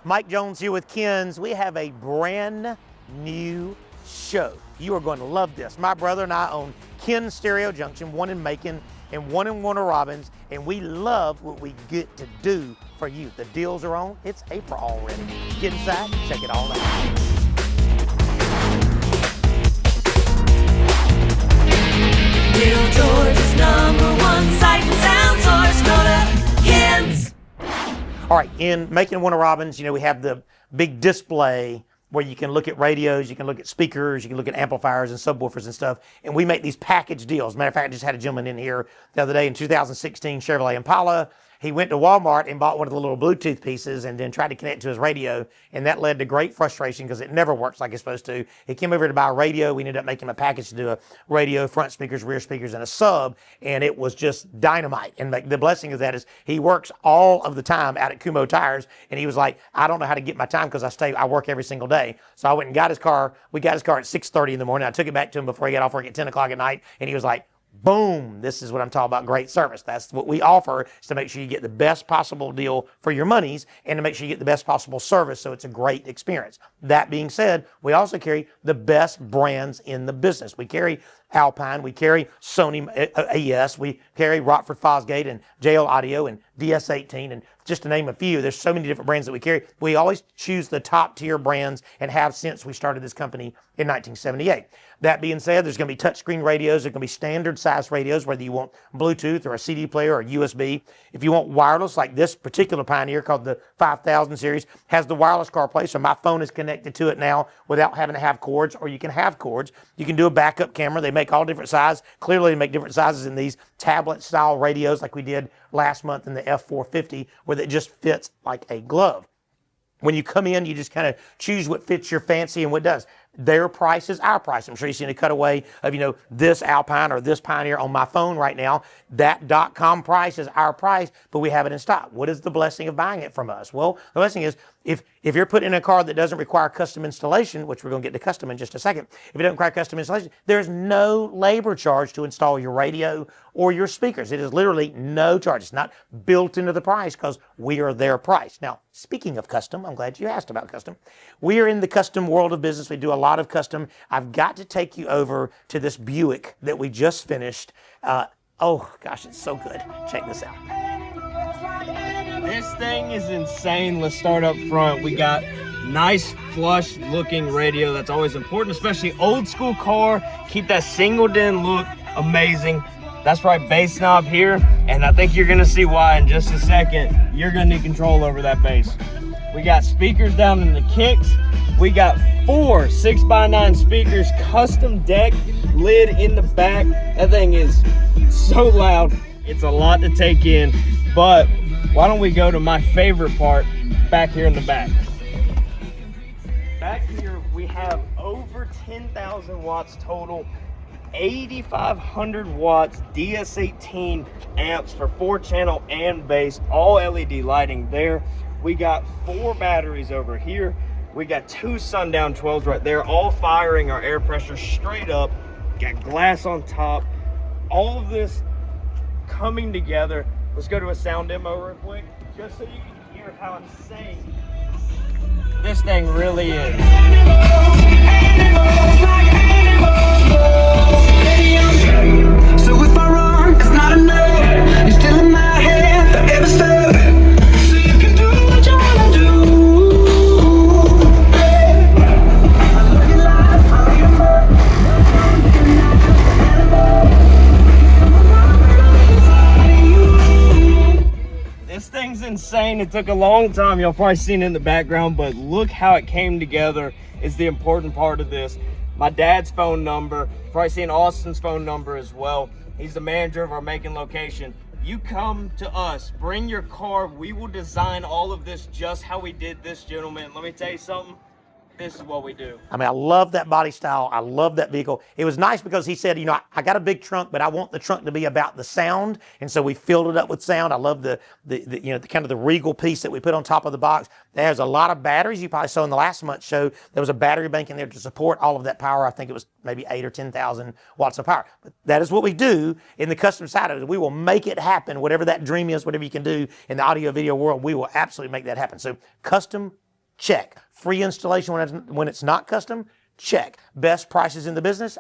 Mike Jones here with Ken's. We have a brand new show. You are going to love this. My brother and I own Ken's Stereo Junction, one in Macon and one in Warner Robins, and we love what we get to do for you. The deals are on. It's April already. Get inside, check it all out. Real Georgia's #1 sight and sound source. Go to Ken's. All right, in Macon, Warner Robins, we have the big display where you can look at radios, you can look at speakers, you can look at amplifiers and subwoofers and stuff. And we make these package deals. Matter of fact, I just had a gentleman in here the other day in 2016 Chevrolet Impala. He went to Walmart and bought one of the little Bluetooth pieces and then tried to connect to his radio. And that led to great frustration because it never works like it's supposed to. He came over to buy a radio. We ended up making him a package to do a radio, front speakers, rear speakers, and a sub. And it was just dynamite. And the blessing of that is he works all of the time out at Kumho Tires. And he was like, I don't know how to get my time because I work every single day. So I went and got his car. We got his car at 6:30 in the morning. I took it back to him before he got off work at 10 o'clock at night. And he was like, boom, this is what I'm talking about, great service. That's what we offer, is to make sure you get the best possible deal for your monies and to make sure you get the best possible service so it's a great experience. That being said, we also carry the best brands in the business. We carry Alpine, we carry Sony AES, we carry Rockford Fosgate and JL Audio and DS18, and just to name a few. There's so many different brands that we carry. We always choose the top tier brands and have since we started this company in 1978. That being said, there's going to be touchscreen radios. There's going to be standard size radios, whether you want Bluetooth or a CD player or USB. If you want wireless, like this particular Pioneer called the 5000 series, has the wireless CarPlay, so my phone is connected to it now without having to have cords, or you can have cords. You can do a backup camera. They make all different sizes. Clearly, they make different sizes in these tablet-style radios like we did last month in the F450, where it just fits like a glove. When you come in, you just kind of choose what fits your fancy and what does. Their price is our price. I'm sure you've seen a cutaway of, this Alpine or this Pioneer on my phone right now. That .com price is our price, but we have it in stock. What is the blessing of buying it from us? Well, the blessing is if you're putting in a car that doesn't require custom installation, which we're going to get to custom in just a second, if it doesn't require custom installation, there's no labor charge to install your radio or your speakers. It is literally no charge. It's not built into the price because we are their price. Now, speaking of custom, I'm glad you asked about custom. We are in the custom world of business. We do a lot of custom. I've got to take you over to this Buick that we just finished. Oh gosh, it's so good. Check this out. This thing is insane. Let's start up front. We got nice flush looking radio. That's always important, especially old school car. Keep that single din look amazing. That's right, bass knob here, and I think you're gonna see why in just a second. You're gonna need control over that bass. We got speakers down in the kicks. We got 4 6x9 speakers, custom deck lid in the back. That thing is so loud. It's a lot to take in, but why don't we go to my favorite part back here in the back. Back here, we have over 10,000 watts total, 8,500 watts DS18 amps for 4-channel and bass, all LED lighting there. We got 4 batteries over here. We got 2 Sundown 12s right there, all firing our air pressure straight up. Got glass on top. All of this coming together. Let's go to a sound demo real quick, just so you can hear how insane this thing really is. So if I run, it's not enough. You're still in my head, forever stuck. So you can do what you wanna do. I look at life, how you look. This thing's insane. It took a long time. Y'all probably seen it in the background, but look how it came together is the important part of this. My dad's phone number, probably seen Austin's phone number as well. He's the manager of our Macon location. You come to us, bring your car. We will design all of this just how we did this, gentleman. Let me tell you something. This is what we do. I mean, I love that body style. I love that vehicle. It was nice because he said, I got a big trunk, but I want the trunk to be about the sound. And so we filled it up with sound. I love the kind of the regal piece that we put on top of the box. There's a lot of batteries. You probably saw in the last month's show, there was a battery bank in there to support all of that power. I think it was maybe 8,000 or 10,000 watts of power. But that is what we do in the custom side of it. We will make it happen. Whatever that dream is, whatever you can do in the audio video world, we will absolutely make that happen. So custom Check. Free installation when it's not custom? Check. Best prices in the business?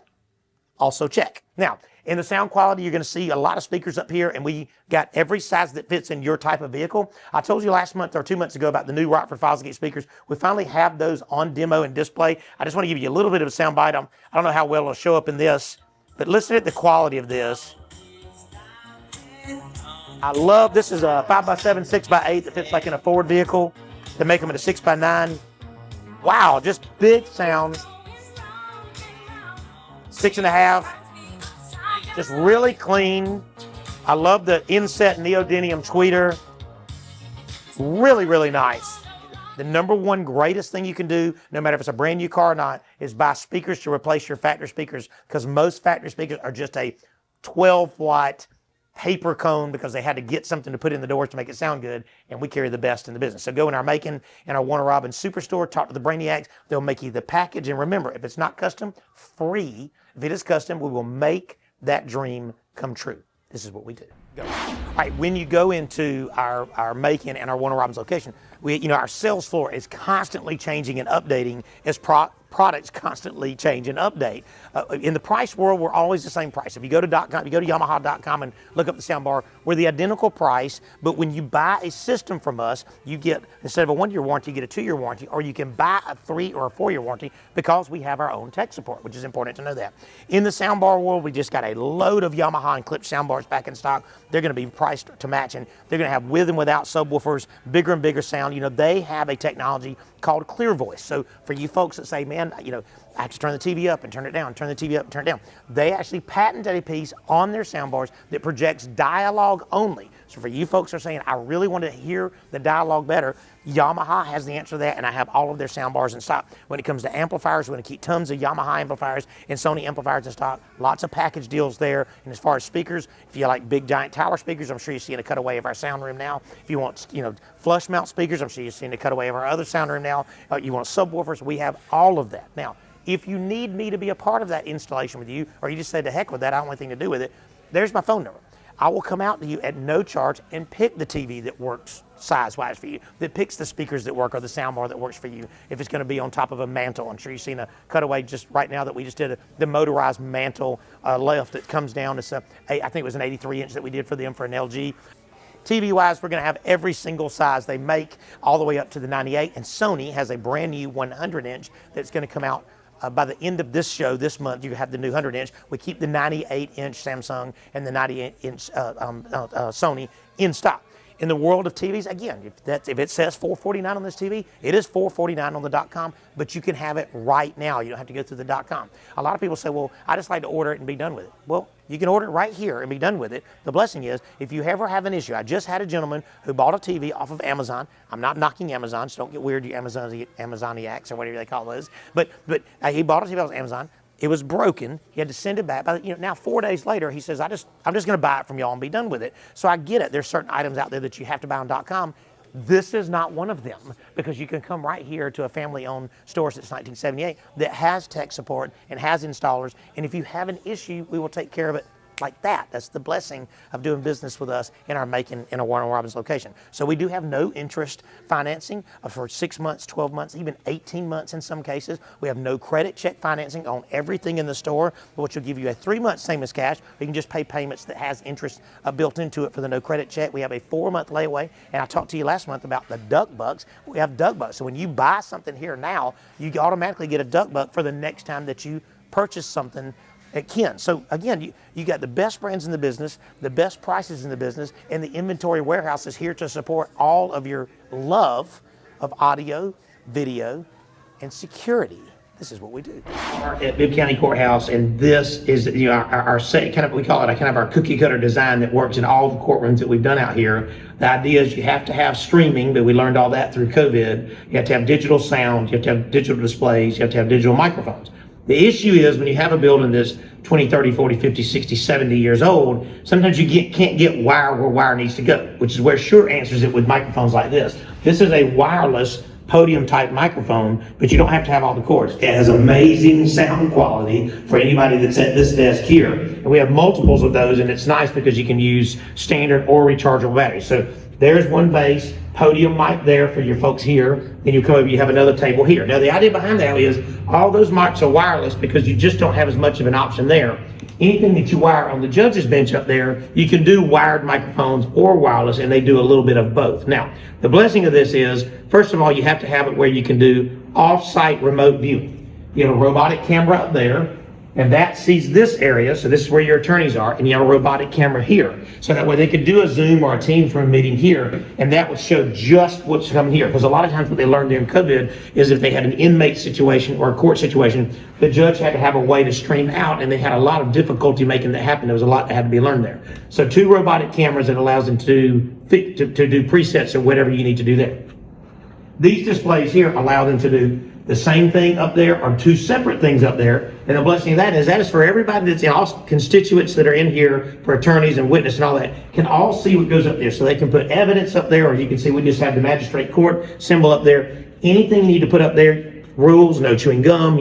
Also check. Now, in the sound quality, you're going to see a lot of speakers up here, and we got every size that fits in your type of vehicle. I told you last month or 2 months ago about the new Rockford Fosgate speakers. We finally have those on demo and display. I just want to give you a little bit of a sound bite. I don't know how well it'll show up in this, but listen to the quality of this. I love, this is a 5x7, 6x8 that fits like in a Ford vehicle. They make them at a 6x9. Wow, just big sound. 6.5. Just really clean. I love the inset neodymium tweeter. Really, really nice. The number one greatest thing you can do, no matter if it's a brand new car or not, is buy speakers to replace your factory speakers, because most factory speakers are just a 12-watt paper cone because they had to get something to put in the doors to make it sound good, and we carry the best in the business. So go in our Macon and our Warner Robins Superstore, talk to the Brainiacs. They'll make you the package, and remember, if it's not custom, free. If it is custom, we will make that dream come true. This is what we do. Go. All right, when you go into our Macon and our Warner Robins location, our sales floor is constantly changing and updating as products constantly change and update. In the price world, we're always the same price. If you go to .com, you go to Yamaha.com and look up the soundbar, we're the identical price. But when you buy a system from us, you get, instead of a 1-year warranty, you get a 2-year warranty, or you can buy a 3 or a 4-year warranty because we have our own tech support, which is important to know that. In the soundbar world, we just got a load of Yamaha and Klipsch soundbars back in stock. They're going to be priced to match, and they're going to have with and without subwoofers, bigger and bigger sound. They have a technology called Clear Voice. So for you folks that say, man, I have to turn the TV up and turn it down, turn the TV up and turn it down. They actually patented a piece on their soundbars that projects dialogue only. So for you folks that are saying, I really want to hear the dialogue better, Yamaha has the answer to that, and I have all of their soundbars in stock. When it comes to amplifiers, we're going to keep tons of Yamaha amplifiers and Sony amplifiers in stock. Lots of package deals there. And as far as speakers, if you like big giant tower speakers, I'm sure you're seeing a cutaway of our sound room now. If you want, flush mount speakers, I'm sure you're seeing a cutaway of our other sound room now. You want subwoofers, we have all of that. Now, if you need me to be a part of that installation with you, or you just say to heck with that, I don't want anything to do with it, there's my phone number. I will come out to you at no charge and pick the TV that works size-wise for you, that picks the speakers that work or the soundbar that works for you. If it's going to be on top of a mantle, I'm sure you've seen a cutaway just right now that we just did, the motorized mantle lift that comes down. It's I think it was an 83-inch that we did for them for an LG. TV-wise, we're going to have every single size they make all the way up to the 98, and Sony has a brand new 100-inch that's going to come out by the end of this show this month. You have the new 100-inch. We keep the 98-inch Samsung and the 98-inch Sony in stock. In the world of TVs, again, if it says $449 on this TV, it is $449 on the .com, but you can have it right now. You don't have to go through the .com. A lot of people say, well, I just like to order it and be done with it. Well, you can order it right here and be done with it. The blessing is, if you ever have an issue, I just had a gentleman who bought a TV off of Amazon. I'm not knocking Amazon, so don't get weird, you Amazoniacs or whatever they call those. But he bought a TV off of Amazon. It was broken. He had to send it back. Now 4 days later, he says, I'm just going to buy it from y'all and be done with it. So I get it. There's certain items out there that you have to buy on .com. This is not one of them, because you can come right here to a family-owned store since 1978 that has tech support and has installers. And if you have an issue, we will take care of it like that. That's the blessing of doing business with us in our Macon, in our Warner Robins location. So we do have no interest financing for 6 months, 12 months, even 18 months in some cases. We have no credit check financing on everything in the store, which will give you a 3-month same as cash. You can just pay payments that has interest built into it for the no credit check. We have a 4-month layaway, and I talked to you last month about the Duck Bucks. We have Duck Bucks. So when you buy something here now, you automatically get a Duck Buck for the next time that you purchase something at Ken. So again, you got the best brands in the business, the best prices in the business, and the inventory warehouse is here to support all of your love of audio, video, and security. This is what we do. At Bibb County Courthouse, and this is our kind of, we call it our cookie cutter design that works in all the courtrooms that we've done out here. The idea is you have to have streaming, but we learned all that through COVID. You have to have digital sound, you have to have digital displays, you have to have digital microphones. The issue is when you have a building that's 20, 30, 40, 50, 60, 70 years old, sometimes you can't get wire where wire needs to go, which is where Shure answers it with microphones like this. This is a wireless podium type microphone, but you don't have to have all the cords. It has amazing sound quality for anybody that's at this desk here. And we have multiples of those, and it's nice because you can use standard or rechargeable batteries. So there's one base, podium mic there for your folks here. Then you come over, you have another table here. Now the idea behind that is all those mics are wireless because you just don't have as much of an option there. Anything that you wire on the judge's bench up there, you can do wired microphones or wireless, and they do a little bit of both. Now, the blessing of this is, first of all, you have to have it where you can do off-site remote viewing. You have a robotic camera up there, and that sees this area, so this is where your attorneys are, and you have a robotic camera here. So that way they could do a Zoom or a Teams room meeting here, and that would show just what's coming here. Because a lot of times what they learned during COVID is if they had an inmate situation or a court situation, the judge had to have a way to stream out, and they had a lot of difficulty making that happen. There was a lot that had to be learned there. So 2 robotic cameras that allows them to do presets or whatever you need to do there. These displays here allow them to do the same thing up there or 2 separate things up there. And the blessing of that is for everybody that's in all constituents that are in here, for attorneys and witness and all that, can all see what goes up there. So they can put evidence up there, or you can see we just have the magistrate court symbol up there. Anything you need to put up there, rules, no chewing gum,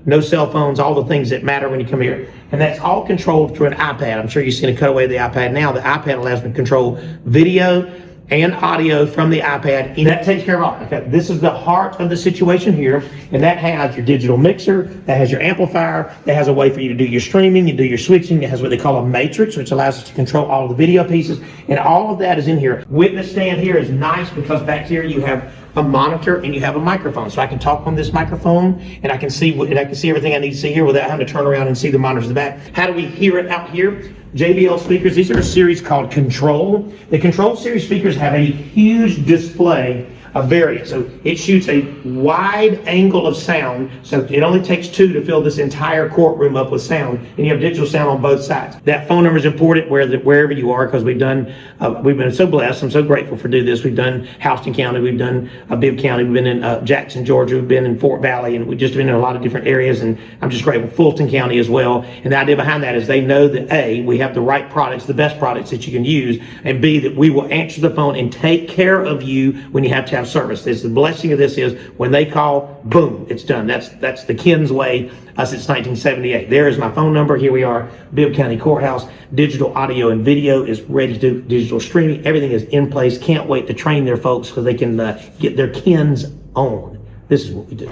no cell phones, all the things that matter when you come here. And that's all controlled through an iPad. I'm sure you've seen a cutaway of the iPad now. The iPad allows me to control video and audio from the iPad. And that takes care of all. Okay, this is the heart of the situation here, and that has your digital mixer, that has your amplifier, that has a way for you to do your streaming, you do your switching. It has what they call a matrix, which allows us to control all of the video pieces, and all of that is in here. Witness stand here is nice because back here you have a monitor and you have a microphone, so I can talk on this microphone and I can see everything I need to see here without having to turn around and see the monitors in the back. How do we hear it out here? JBL speakers, these are a series called Control. The Control series speakers have a huge display of variance. So it shoots a wide angle of sound. So it only takes 2 to fill this entire courtroom up with sound, and you have digital sound on both sides. That phone number is important wherever you are, because we've been so blessed. I'm so grateful for doing this. We've done Houston County, we've done Bibb County, we've been in Jackson, Georgia, we've been in Fort Valley, and we've just been in a lot of different areas, and I'm just grateful. Fulton County as well. And the idea behind that is they know that A, we have the right products, the best products that you can use, and B, that we will answer the phone and take care of you when you have to have service. The blessing of this is when they call, boom, it's done. That's the Ken's way since 1978. There is my phone number. Here we are, Bibb County Courthouse. Digital audio and video is ready to do digital streaming. Everything is in place. Can't wait to train their folks because they can get their Ken's on. This is what we do.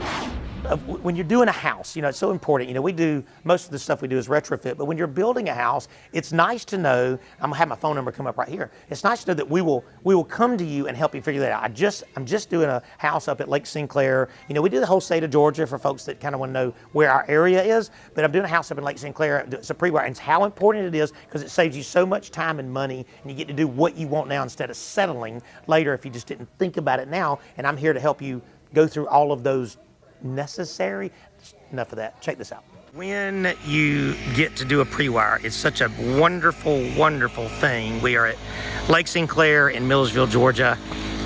When you're doing a house, it's so important. We do, most of the stuff we do is retrofit, but when you're building a house, it's nice to know, I'm gonna have my phone number come up right here. It's nice to know that we will come to you and help you figure that out. I'm just doing a house up at Lake Sinclair. We do the whole state of Georgia for folks that kind of want to know where our area is, but I'm doing a house up in Lake Sinclair. It's a pre-wire, and it's how important it is because it saves you so much time and money, and you get to do what you want now instead of settling later if you just didn't think about it now. And I'm here to help you go through all of those necessary. Enough of that. Check this out. When you get to do a pre-wire, it's such a wonderful, wonderful thing. We are at Lake Sinclair in Millersville, Georgia.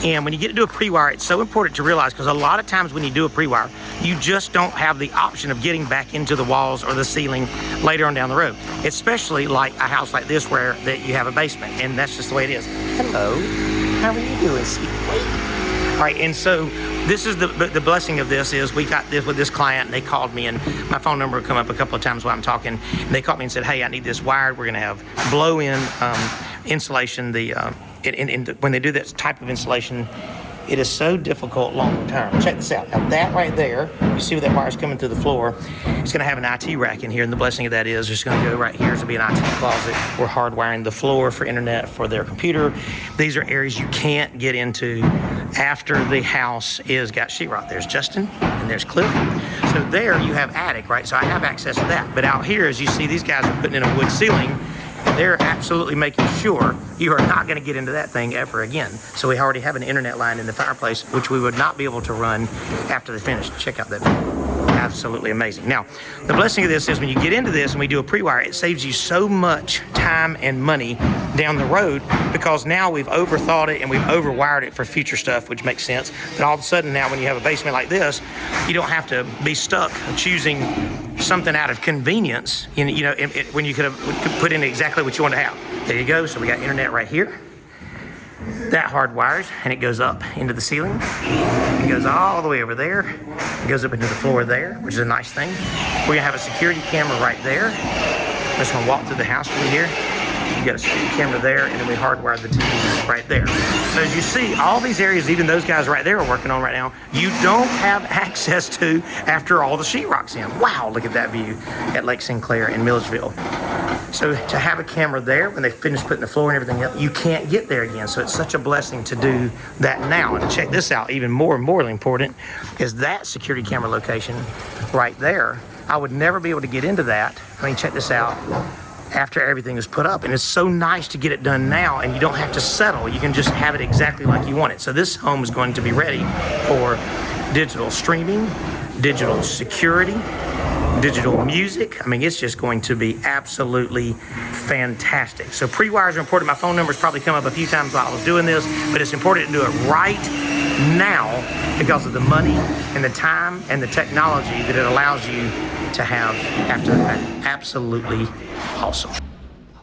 And when you get to do a pre-wire, it's so important to realize, because a lot of times when you do a pre-wire, you just don't have the option of getting back into the walls or the ceiling later on down the road. Especially like a house like this where you have a basement, and that's just the way it is. Hello, how are you doing, sweet? All right, and so this is the blessing of this is we got this with this client, and they called me, and my phone number will come up a couple of times while I'm talking, and they called me and said, hey, I need this wired. We're gonna have blow-in insulation. When they do that type of insulation, it is so difficult long term. Check this out. Now that right there, you see where that wire's coming through the floor, it's gonna have an IT rack in here, and the blessing of that is it's gonna go right here. It's gonna be an IT closet. We're hardwiring the floor for internet, for their computer. These are areas you can't get into after the house is got sheetrock. There's Justin and there's Cliff. So there you have attic, right? So I have access to that. But out here, as you see, these guys are putting in a wood ceiling. They're absolutely making sure you are not going to get into that thing ever again. So we already have an internet line in the fireplace, which we would not be able to run after they finish. Check out that video. Absolutely amazing. Now, the blessing of this is when you get into this and we do a pre-wire, it saves you so much time and money down the road, because now we've overthought it and we've overwired it for future stuff, which makes sense. But all of a sudden now when you have a basement like this, you don't have to be stuck choosing something out of convenience, when you could have put in exactly what you want to have. There you go. So we got internet right here. that hardwires and it goes up into the ceiling. It goes all the way over there. It goes up into the floor there, which is a nice thing. We're gonna have a security camera right there. I'm just gonna walk through the house through here. You got a security camera there, and then we hardwired the TV right there. So as you see, all these areas, even those guys right there are working on right now, you don't have access to after all the sheetrock's in. Wow, look at that view at Lake Sinclair in Milledgeville. So to have a camera there when they finish putting the floor and everything up, you can't get there again. So it's such a blessing to do that now. And to check this out, even more important is that security camera location right there. I would never be able to get into that. I mean, check this out. After everything is put up, and it's so nice to get it done now, and you don't have to settle. You can just have it exactly like you want it. So this home is going to be ready for digital streaming, digital security, digital music. I mean, it's just going to be absolutely fantastic. So pre-wires are important. My phone number's probably come up a few times while I was doing this, but it's important to do it right now because of the money and the time and the technology that it allows you to have after the fact. Absolutely awesome.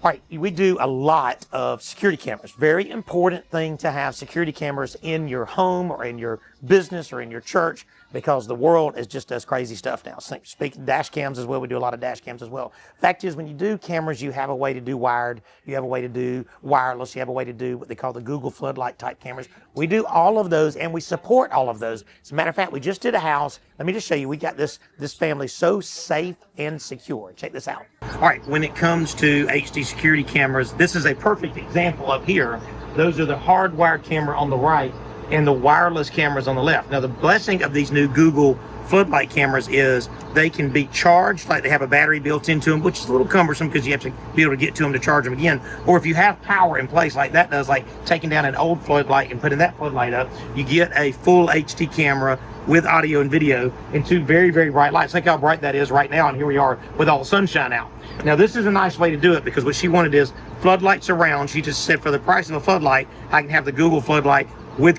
All right, we do a lot of security cameras. Very important thing to have security cameras in your home or in your business or in your church because the world is just does crazy stuff now. Speaking dash cams as well, we do a lot of dash cams as well. Fact is, when you do cameras, you have a way to do wired, you have a way to do wireless, you have a way to do what they call the Google Floodlight type cameras. We do all of those and we support all of those. As a matter of fact, we just did a house. Let me just show you, we got this family so safe and secure. Check this out. All right, when it comes to HD security cameras, this is a perfect example up here. Those are the hardwired camera on the right and the wireless cameras on the left. Now, the blessing of these new Google Floodlight cameras is they can be charged, like they have a battery built into them, which is a little cumbersome because you have to be able to get to them to charge them again. Or if you have power in place like that does, like taking down an old floodlight and putting that floodlight up, you get a full HD camera with audio and video and two very, very bright lights. Think how bright that is right now, and here we are with all the sunshine out. Now, this is a nice way to do it because what she wanted is floodlights around. She just said for the price of a floodlight, I can have the Google Floodlight with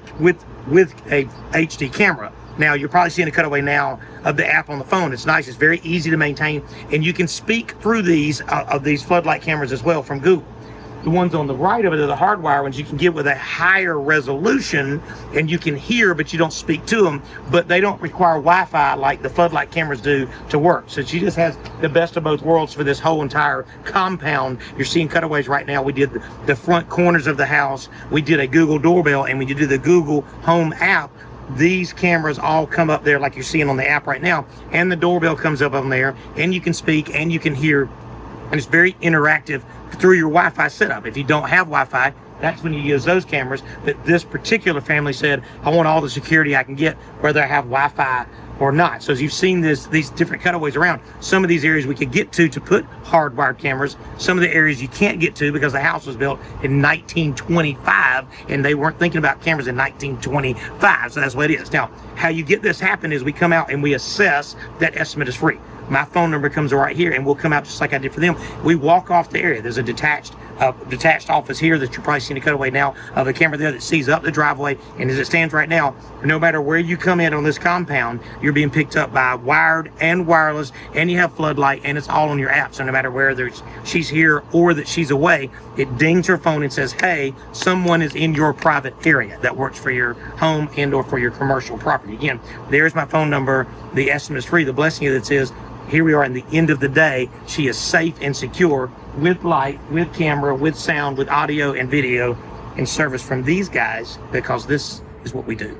a HD camera. Now, you're probably seeing a cutaway now of the app on the phone. It's nice. It's very easy to maintain, and you can speak through these floodlight cameras as well from Google. The ones on the right of it are the hardwire ones. You can get with a higher resolution, and you can hear, but you don't speak to them. But they don't require Wi-Fi like the floodlight cameras do to work. So she just has the best of both worlds for this whole entire compound. You're seeing cutaways right now. We did the front corners of the house. We did a Google doorbell, and when you do the Google Home app, these cameras all come up there like you're seeing on the app right now, and the doorbell comes up on there, and you can speak and you can hear, and it's very interactive through your Wi-Fi setup. If you don't have Wi-Fi, that's when you use those cameras. But this particular family said, I want all the security I can get, whether I have Wi-Fi or not. So as you've seen these different cutaways around, some of these areas we could get to put hardwired cameras. Some of the areas you can't get to because the house was built in 1925 and they weren't thinking about cameras in 1925. So that's what it is. Now, how you get this happen is we come out and we assess. That estimate is free. My phone number comes right here, and we'll come out just like I did for them. We walk off the area. There's a detached office here that you're probably seeing a cutaway now of a camera there that sees up the driveway. And as it stands right now, no matter where you come in on this compound, you're being picked up by wired and wireless, and you have floodlight, and it's all on your app. So no matter where she's here or that she's away, it dings her phone and says, hey, someone is in your private area that works for your home and or for your commercial property. Again, there's my phone number. The estimate is free. The blessing of this is, here we are in the end of the day. She is safe and secure with light, with camera, with sound, with audio and video and service from these guys because this is what we do.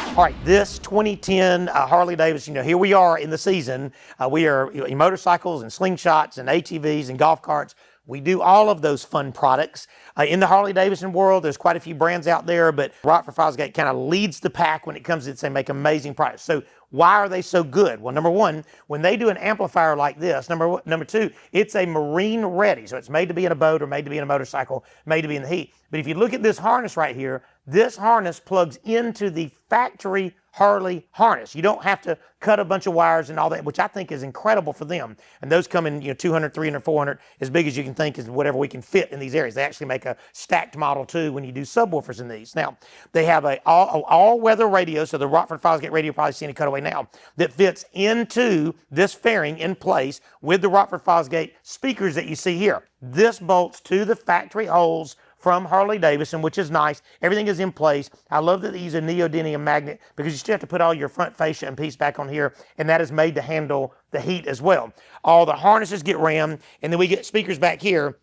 All right, this 2010 Harley Davidson, here we are in the season. We are in motorcycles and slingshots and ATVs and golf carts. We do all of those fun products. In the Harley Davidson world, there's quite a few brands out there, but Rockford Fosgate kind of leads the pack when it comes to they make amazing products. So why are they so good? Well, number one, when they do an amplifier like this, number two, it's a marine ready. So it's made to be in a boat or made to be in a motorcycle, made to be in the heat. But if you look at this harness right here, this harness plugs into the factory Harley harness. You don't have to cut a bunch of wires and all that, which I think is incredible for them. And those come in 200, 300, 400, as big as you can think is whatever we can fit in these areas. They actually make a stacked model too when you do subwoofers in these. Now, they have a all-weather radio, so the Rockford Fosgate radio probably seeing a cutaway now, that fits into this fairing in place with the Rockford Fosgate speakers that you see here. This bolts to the factory holes from Harley Davidson, which is nice. Everything is in place. I love that they use a neodymium magnet because you still have to put all your front fascia and piece back on here, and that is made to handle the heat as well. All the harnesses get rammed, and then we get speakers back here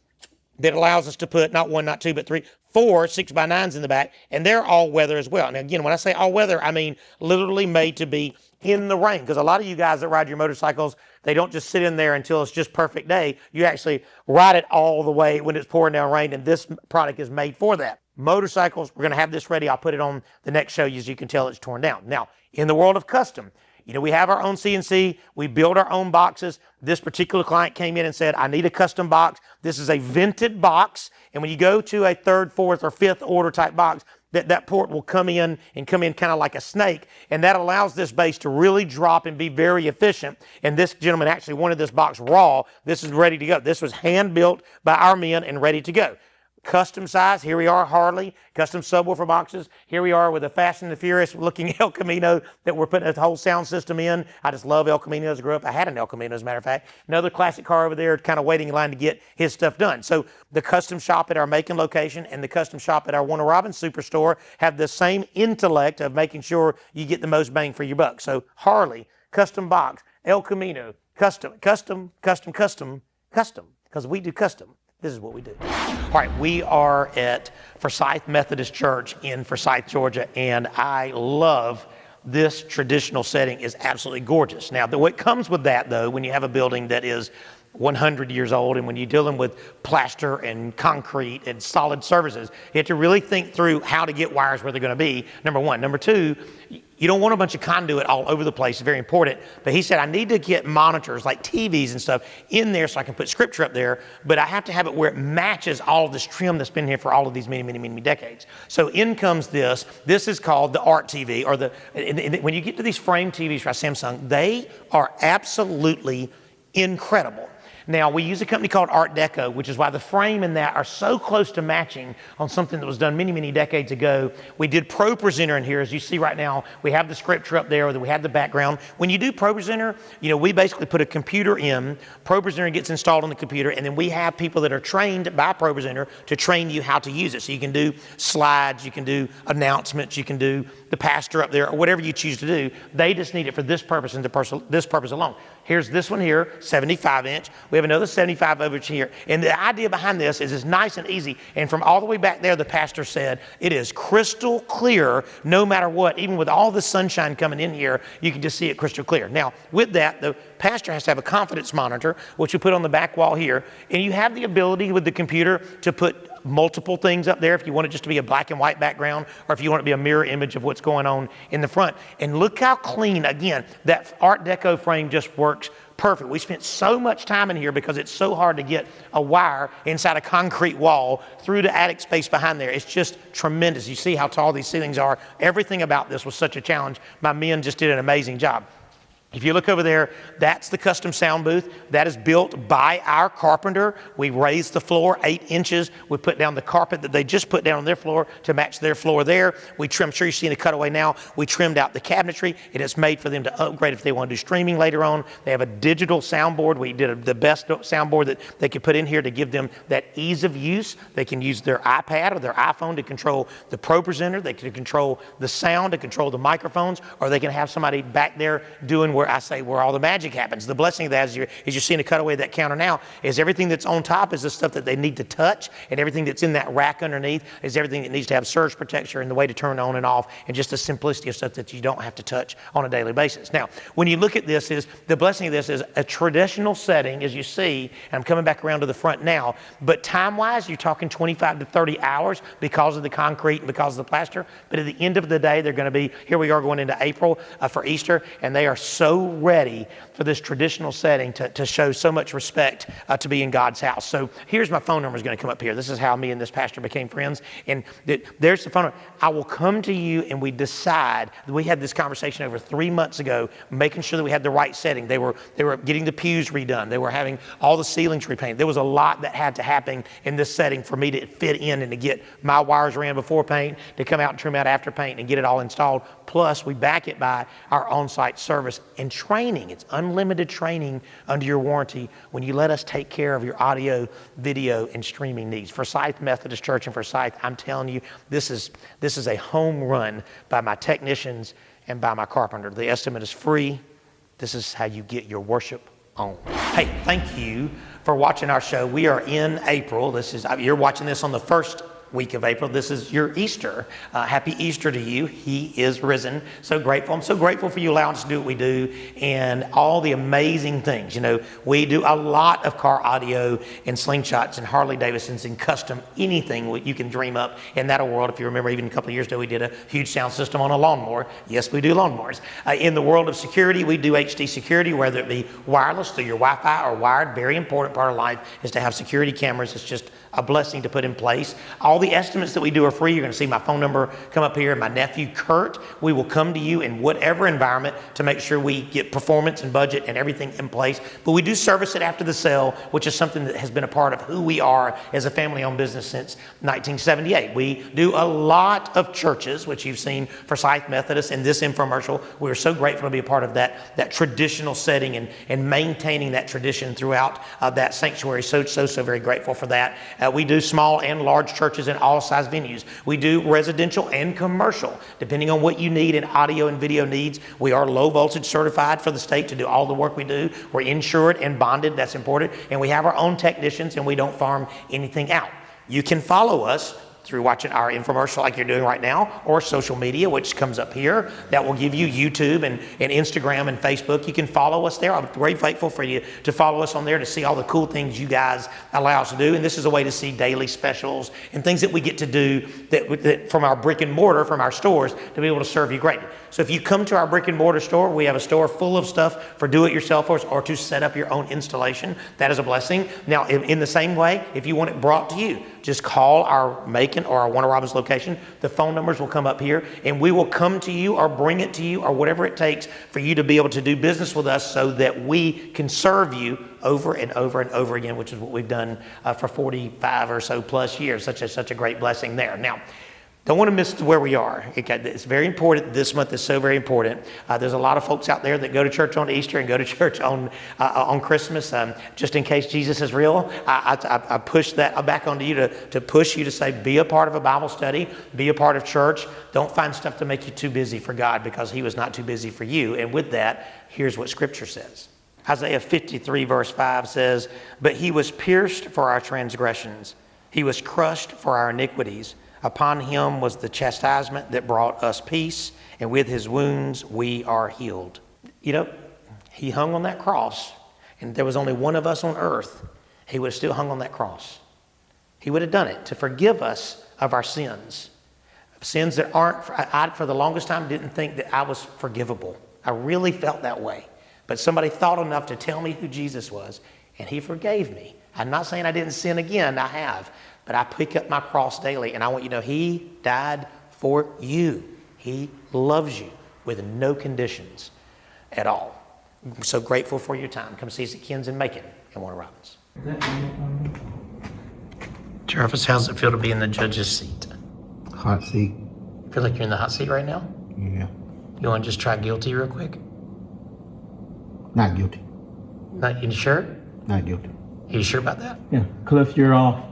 that allows us to put not one, not two, but three, 4 6x9s in the back, and they're all weather as well. Now again, when I say all weather, I mean literally made to be in the rain, because a lot of you guys that ride your motorcycles, they don't just sit in there until it's just perfect day. You actually ride it all the way when it's pouring down rain, and this product is made for that. Motorcycles, we're going to have this ready. I'll put it on the next show. As you can tell, it's torn down. Now, in the world of custom, we have our own CNC. We build our own boxes. This particular client came in and said, I need a custom box. This is a vented box. And when you go to a 3rd, 4th, or 5th order type box, that port will come in kind of like a snake. And that allows this base to really drop and be very efficient. And this gentleman actually wanted this box raw. This is ready to go. This was hand built by our men and ready to go. Custom size, here we are, Harley, custom subwoofer boxes. Here we are with a Fast and the Furious looking El Camino that we're putting a whole sound system in. I just love El Caminos. I grew up, I had an El Camino as a matter of fact. Another classic car over there kind of waiting in line to get his stuff done. So the custom shop at our Macon location and the custom shop at our Warner Robins Superstore have the same intellect of making sure you get the most bang for your buck. So Harley, custom box, El Camino, custom, because we do custom. This is what we do. All right, we are at Forsyth Methodist Church in Forsyth, Georgia, and I love this traditional setting. Is absolutely gorgeous. Now, what comes with that, though, when you have a building that is 100 years old and when you're dealing with plaster and concrete and solid surfaces, you have to really think through how to get wires where they're going to be, number one. Number two, you don't want a bunch of conduit all over the place. It's very important. But he said, I need to get monitors like TVs and stuff in there so I can put scripture up there, but I have to have it where it matches all of this trim that's been here for all of these many, many, many decades. So in comes this. This is called the Art TV, or when you get to these frame TVs by Samsung, they are absolutely incredible. Now, we use a company called Art Deco, which is why the frame and that are so close to matching on something that was done many, many decades ago. We did ProPresenter in here. As you see right now, we have the scripture up there, we have the background. When you do ProPresenter, we basically put a computer in, ProPresenter gets installed on the computer, and then we have people that are trained by ProPresenter to train you how to use it. So you can do slides, you can do announcements, you can do the pastor up there, or whatever you choose to do. They just need it for this purpose and this purpose alone. Here's this one here, 75-inch. We have another 75 over here. And the idea behind this is it's nice and easy. And from all the way back there, the pastor said, it is crystal clear no matter what. Even with all the sunshine coming in here, you can just see it crystal clear. Now, with that, the pastor has to have a confidence monitor, which you put on the back wall here. And you have the ability with the computer to put multiple things up there if you want it just to be a black and white background, or if you want it to be a mirror image of what's going on in the front. And look how clean, again, that Art Deco frame just works perfect. We spent so much time in here because it's so hard to get a wire inside a concrete wall through the attic space behind there. It's just tremendous. You see how tall these ceilings are. Everything about this was such a challenge. My men just did an amazing job. If you look over there, that's the custom sound booth. That is built by our carpenter. We raised the floor 8 inches. We put down the carpet that they just put down on their floor to match their floor there. We trimmed, sure you see in the cutaway now, we trimmed out the cabinetry. It is made for them to upgrade if they want to do streaming later on. They have a digital soundboard. We did the best soundboard that they could put in here to give them that ease of use. They can use their iPad or their iPhone to control the ProPresenter. They can control the sound, to control the microphones, or they can have somebody back there doing where all the magic happens. The blessing of that is you see in the cutaway of that counter now is everything that's on top is the stuff that they need to touch, and everything that's in that rack underneath is everything that needs to have surge protection and the way to turn on and off, and just the simplicity of stuff that you don't have to touch on a daily basis. Now, when you look at this, is the blessing of this is a traditional setting, as you see, and I'm coming back around to the front now, but time-wise, you're talking 25 to 30 hours because of the concrete and because of the plaster, but at the end of the day, they're going to be, here we are going into April for Easter, and they are so ready for this traditional setting to show so much respect to be in God's house. So here's my phone number is going to come up here. This is how me and this pastor became friends. And there's the phone number. I will come to you and we decide. We had this conversation over 3 months ago, making sure that we had the right setting. They were getting the pews redone. They were having all the ceilings repainted. There was a lot that had to happen in this setting for me to fit in and to get my wires ran before paint, to come out and trim out after paint and get it all installed. Plus, we back it by our on-site service and training. It's unlimited training under your warranty when you let us take care of your audio, video, and streaming needs. Forsyth Methodist Church and Forsyth, I'm telling you, this is a home run by my technicians and by my carpenter. The estimate is free. This is how you get your worship on. Hey, thank you for watching our show. We are in April. You're watching this on the first week of April. This is your Easter. Happy Easter to you. He is risen. So grateful. I'm so grateful for you allowing us to do what we do and all the amazing things. You know, we do a lot of car audio and slingshots and Harley Davidsons and custom anything you can dream up in that world. If you remember, even a couple of years ago, we did a huge sound system on a lawnmower. Yes, we do lawnmowers. In the world of security, we do HD security, whether it be wireless through your Wi-Fi or wired. Very important part of life is to have security cameras. It's just a blessing to put in place. All the estimates that we do are free. You're going to see my phone number come up here. My nephew, Kurt, we will come to you in whatever environment to make sure we get performance and budget and everything in place. But we do service it after the sale, which is something that has been a part of who we are as a family-owned business since 1978. We do a lot of churches, which you've seen, Forsyth Methodist in this infomercial. We're so grateful to be a part of that traditional setting and maintaining that tradition throughout that sanctuary. So very grateful for that. We do small and large churches in all size venues. We do residential and commercial, depending on what you need in audio and video needs. We are low voltage certified for the state to do all the work we do. We're insured and bonded. That's important. And we have our own technicians, and we don't farm anything out. You can follow us through watching our infomercial like you're doing right now, or social media, which comes up here. That will give you YouTube and Instagram and Facebook. You can follow us there. I'm very grateful for you to follow us on there to see all the cool things you guys allow us to do. And this is a way to see daily specials and things that we get to do that from our brick and mortar, from our stores, to be able to serve you greatly. So if you come to our brick and mortar store, we have a store full of stuff for do-it-yourselfers or to set up your own installation. That is a blessing. Now, in the same way, if you want it brought to you, just call our Macon or our Warner Robins location. The phone numbers will come up here, and we will come to you or bring it to you or whatever it takes for you to be able to do business with us so that we can serve you over and over and over again, which is what we've done for 45 or so plus years. Such a great blessing there. Now, don't want to miss where we are. It's very important. This month is so very important. There's a lot of folks out there that go to church on Easter and go to church on Christmas. Just in case Jesus is real, I push that back onto you to push you to say, be a part of a Bible study, be a part of church. Don't find stuff to make you too busy for God, because he was not too busy for you. And with that, here's what Scripture says. Isaiah 53 verse 5 says, "But he was pierced for our transgressions. He was crushed for our iniquities. Upon him was the chastisement that brought us peace, and with his wounds we are healed." You know, he hung on that cross, and there was only one of us on earth. He would have still hung on that cross. He would have done it to forgive us of our sins. Sins that I for the longest time didn't think that I was forgivable. I really felt that way. But somebody thought enough to tell me who Jesus was, and he forgave me. I'm not saying I didn't sin again, I have. But I pick up my cross daily, and I want you to know he died for you. He loves you with no conditions at all. I'm so grateful for your time. Come see us at Ken's in Macon and Warner Robins. Jarvis, how's it feel to be in the judge's seat? Hot seat. Feel like you're in the hot seat right now? Yeah. You want to just try guilty real quick? Not guilty. Not you sure? Not guilty. Are you sure about that? Yeah, Cliff, you're off.